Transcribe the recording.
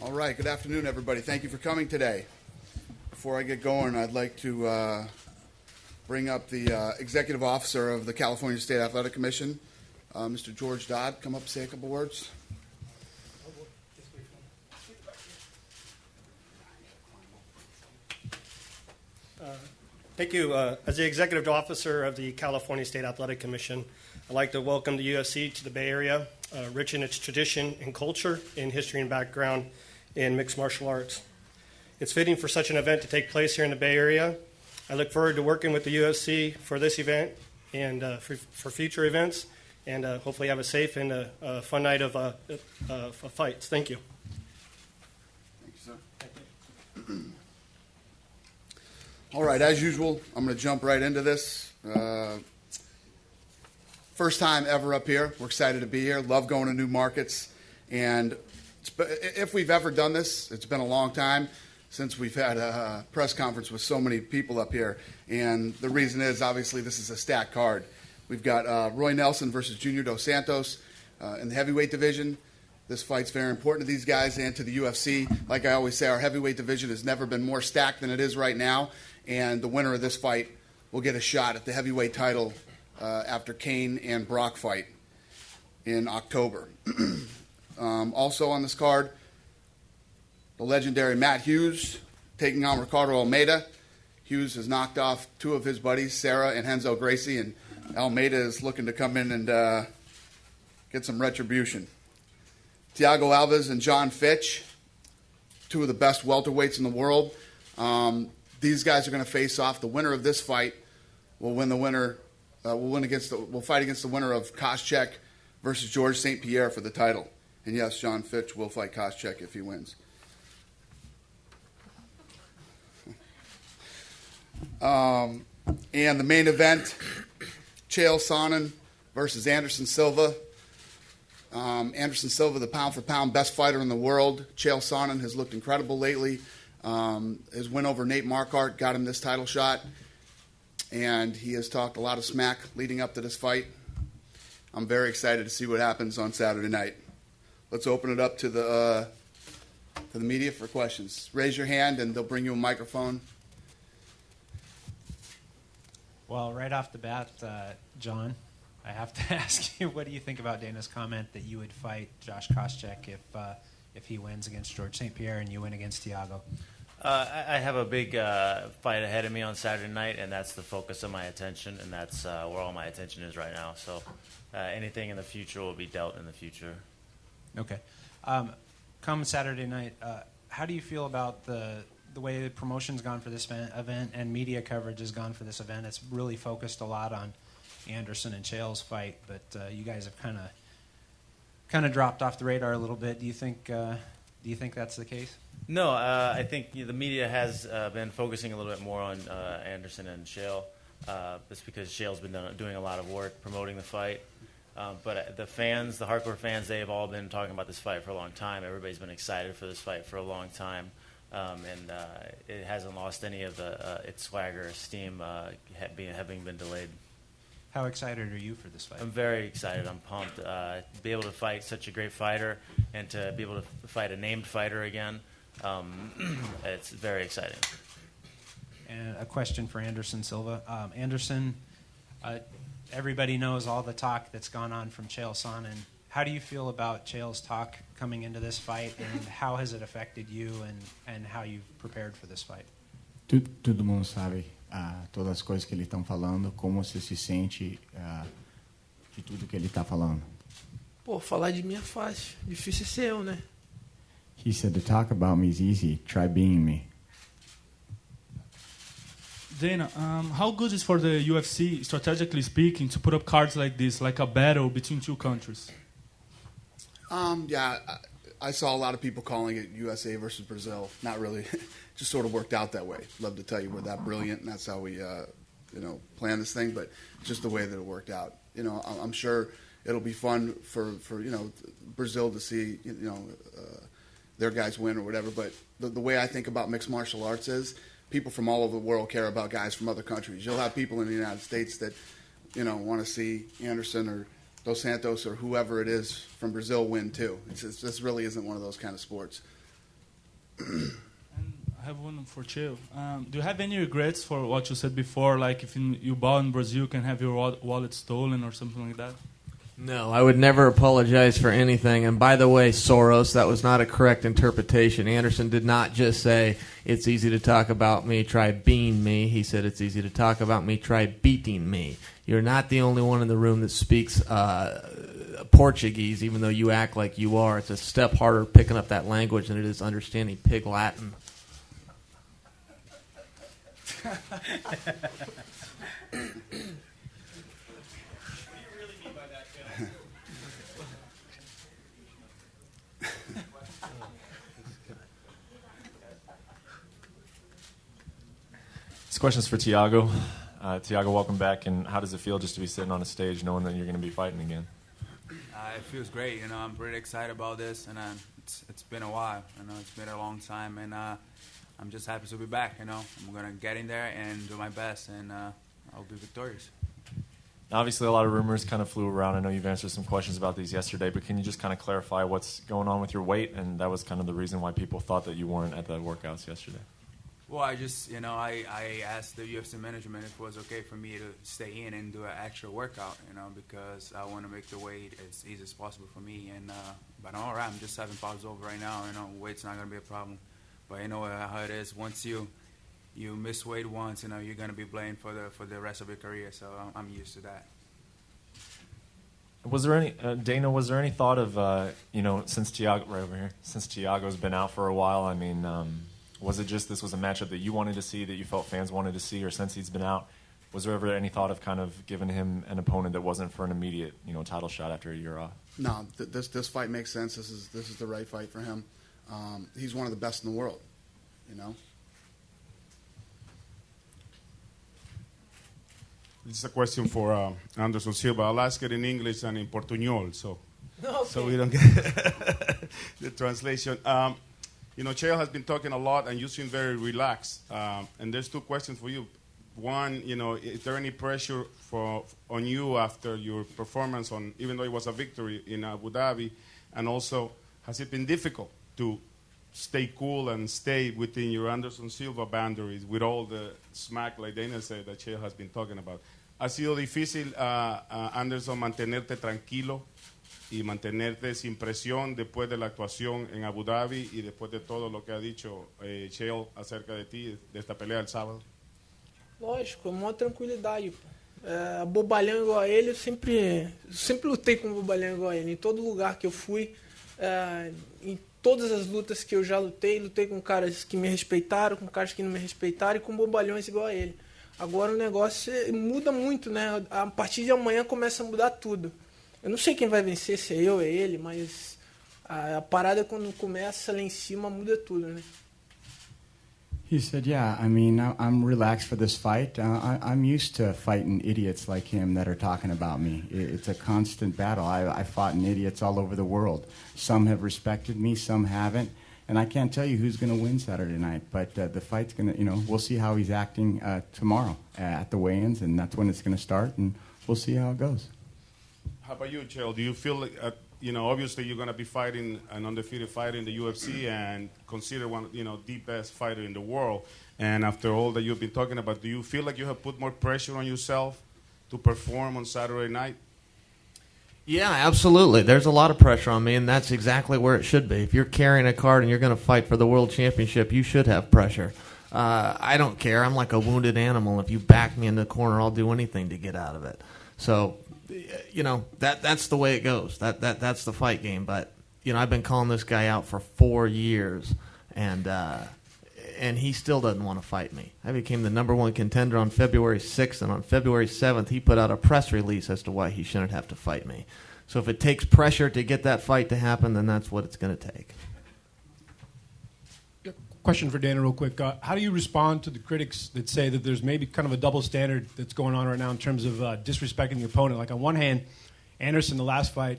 All right, good afternoon, everybody. Thank you for coming today. Before I get going, I'd like to bring up the Executive Officer of the California State Athletic Commission, Mr. George Dodd. Come up and say a couple words. Thank you. As the Executive Officer of the California State Athletic Commission, I'd like to welcome the UFC to the Bay Area, rich in its tradition and culture, in history and background in mixed martial arts. It's fitting for such an event to take place here in the Bay Area. I look forward to working with the UFC for this event and for future events, and hopefully have a safe and a fun night of fights. Thank you. Thank you, sir. Thank you. All right, as usual, I'm going to jump right into this. First time ever up here. We're excited to be here. Love going to new markets. And if we've ever done this, it's been a long time since we've had a press conference with so many people up here. And the reason is, obviously, this is a stacked card. We've got Roy Nelson versus Junior Dos Santos in the heavyweight division. This fight's very important to these guys and to the UFC. Like I always say, our heavyweight division has never been more stacked than it is right now. And the winner of this fight will get a shot at the heavyweight title after Kane and Brock fight in October. Also on this card, the legendary Matt Hughes taking on Ricardo Almeida. Hughes has knocked off two of his buddies, Sarah and Renzo Gracie, and Almeida is looking to come in and get some retribution. Thiago Alves and John Fitch, two of the best welterweights in the world. These guys are going to face off. The winner of this fight will win the winner. Will fight against the winner of Koscheck versus George St. Pierre for the title. And yes, John Fitch will fight Koscheck if he wins. And the main event, Chael Sonnen versus Anderson Silva. Anderson Silva, the pound-for-pound best fighter in the world. Chael Sonnen has looked incredible lately. His win over Nate Marquardt got him this title shot. And he has talked a lot of smack leading up to this fight. I'm very excited to see what happens on Saturday night. Let's open it up to the media for questions. Raise your hand, and they'll bring you a microphone. Well, right off the bat, John, I have to ask you, what do you think about Dana's comment that you would fight Josh Koscheck if he wins against George St. Pierre and you win against Thiago? I have a big fight ahead of me on Saturday night, and that's the focus of my attention, and that's where all my attention is right now. So anything in the future will be dealt in the future. Okay. Come Saturday night, how do you feel about the way the promotion's gone for this event and media coverage has gone for this event? It's really focused a lot on Anderson and Chael's fight, but you guys have kind of dropped off the radar a little bit. Do you think that's the case? No, I think the media has been focusing a little bit more on Anderson and Chael. That's because Chael's been doing a lot of work promoting the fight. But the fans, the hardcore fans, they have all been talking about this fight for a long time. Everybody's been excited for this fight for a long time. And it hasn't lost any of its swagger or steam having been delayed. How excited are you for this fight? I'm very excited. I'm pumped. To be able to fight such a great fighter and to be able to fight a named fighter again, it's very exciting. And a question for Anderson Silva. Anderson, everybody knows all the talk that's gone on from Chael Sonnen. How do you feel about Chael's talk coming into this fight, and how has it affected you and how you've prepared for this fight? Todo mundo sabe todas as coisas que ele estão falando, como você se sente de tudo que ele está falando. Pô, falar de mim é fácil, difícil é ser eu, né? He said to talk about me is easy, try being me. Dana, how good is for the UFC, strategically speaking, to put up cards like this, like a battle between two countries? Yeah, I saw a lot of people calling it USA versus Brazil. Not really. Just sort of worked out that way. Love to tell you we're that brilliant, and that's how we, plan this thing. But just the way that it worked out. I'm sure it'll be fun for Brazil to see their guys win or whatever. But the way I think about mixed martial arts is people from all over the world care about guys from other countries. You'll have people in the United States that want to see Anderson or Dos Santos or whoever it is from Brazil win too. This really isn't one of those kind of sports. And I have one for Chael. Do you have any regrets for what you said before, like if you ball in Brazil, you can have your wallet stolen or something like that? No, I would never apologize for anything. And by the way, Soros, that was not a correct interpretation. Anderson did not just say, it's easy to talk about me, try being me. He said, it's easy to talk about me, try beating me. You're not the only one in the room that speaks Portuguese, even though you act like you are. It's a step harder picking up that language than it is understanding Pig Latin. This question's for Tiago. Tiago, welcome back. And how does it feel just to be sitting on a stage knowing that you're going to be fighting again? It feels great. I'm pretty excited about this, and it's been a while. It's been a long time, and I'm just happy to be back. I'm gonna get in there and do my best, and I'll be victorious. Obviously, a lot of rumors kind of flew around. I know you've answered some questions about these yesterday, but can you just kind of clarify what's going on with your weight? And that was kind of the reason why people thought that you weren't at the workouts yesterday. Well, I just, I asked the UFC management if it was okay for me to stay in and do an actual workout, because I want to make the weight as easy as possible for me. And but I'm all right. I'm just 7 pounds over right now. Weight's not going to be a problem. But you know how it is. Once you miss weight once, you're going to be blamed for the rest of your career. So I'm used to that. Was there any, Dana, was there any thought of, since Tiago, right over here, since Tiago's been out for a while, I mean, was it just this was a matchup that you wanted to see, that you felt fans wanted to see, or since he's been out, was there ever any thought of kind of giving him an opponent that wasn't for an immediate, title shot after a year off? No, this fight makes sense. This is the right fight for him. He's one of the best in the world, This is a question for Anderson Silva. I'll ask it in English and in Portuñol, so we don't get the translation. Chael has been talking a lot, and you seem very relaxed. And there's 2 questions for you. One, is there any pressure on you after your performance even though it was a victory in Abu Dhabi? And also, has it been difficult to stay cool and stay within your Anderson Silva boundaries with all the smack, like Dana said, that Chael has been talking about? ¿Ha sido difícil, Anderson, mantenerte tranquilo y mantenerte sin presión después de la actuación en Abu Dhabi y después de todo lo que ha dicho Chael acerca de ti, de esta pelea el sábado? Lógico, maior tranquilidade. Bobalhão igual a ele, eu sempre lutei com bobalhão igual a ele. Em todo lugar que eu fui, em todas as lutas que eu já lutei com caras que me respeitaram, com caras que não me respeitaram e com bobalhões igual a ele. Agora o negócio muda muito, né? A partir de amanhã começa a mudar tudo. Eu não sei quem vai vencer, se é eu ou é ele, mas a parada quando começa lá em cima muda tudo, né? He said, yeah, I mean, I'm relaxed for this fight. I'm used to fighting idiots like him that are talking about me. It's a constant battle. I fought in idiots all over the world. Some have respected me, some haven't. And I can't tell you who's going to win Saturday night. But the fight's going to, we'll see how he's acting tomorrow at the weigh-ins, and that's when it's going to start, and we'll see how it goes. How about you, Chael? Do you feel like, obviously you're going to be fighting an undefeated fighter in the UFC and considered one, the best fighter in the world. And after all that you've been talking about, do you feel like you have put more pressure on yourself to perform on Saturday night? Yeah, absolutely. There's a lot of pressure on me, and that's exactly where it should be. If you're carrying a card and you're going to fight for the world championship, you should have pressure. I don't care. I'm like a wounded animal. If you back me in the corner, I'll do anything to get out of it. So, that's the way it goes. That's the fight game. But, I've been calling this guy out for 4 years, and he still doesn't want to fight me. I became the #1 contender on February 6th, and on February 7th, he put out a press release as to why he shouldn't have to fight me. So if it takes pressure to get that fight to happen, then that's what it's going to take. Question for Dana real quick. How do you respond to the critics that say that there's maybe kind of a double standard that's going on right now in terms of disrespecting your opponent? Like on one hand, Anderson, the last fight,